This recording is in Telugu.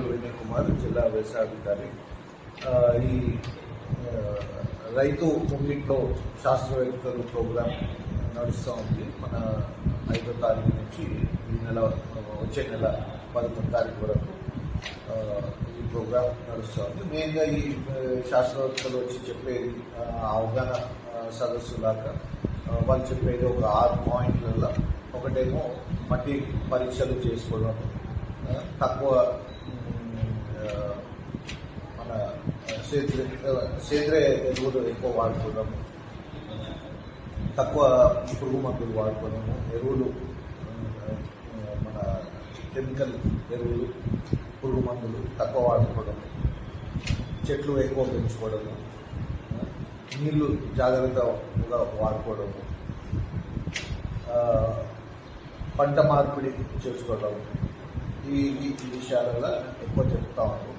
వినయ్ కుమార్, జిల్లా వ్యవసాయాధికారి. ఈ రైతు ముంగిట్లో శాస్త్రవేత్తలు ప్రోగ్రాం నడుస్తూ ఉంది. మన 5వ తారీఖు నుంచి ఈ నెల వచ్చే నెల 11వ తారీఖు వరకు ఈ ప్రోగ్రాం నడుస్తూ ఉంది. మెయిన్గా ఈ శాస్త్రవేత్తలు వచ్చి చెప్పేది అవగాహన సదస్సు లాగా వాళ్ళు చెప్పేది ఒక 6 పాయింట్లలో. ఒకటేమో మట్టి పరీక్షలు చేసుకోవడం, తక్కువ మన సేంద్రియ ఎరువులు ఎక్కువ వాడుకోవడం, తక్కువ పురుగు మందులు వాడుకోవడము, ఎరువులు మన కెమికల్ ఎరువులు పురుగు మందులు తక్కువ వాడుకోవడము, చెట్లు ఎక్కువ పెంచుకోవడము, నీళ్లు జాగ్రత్తగా వాడుకోవడము, పంట మార్పిడి చేసుకోవడం, ఈ విషయాలలో ఎక్కువ చెప్తా ఉన్నాం.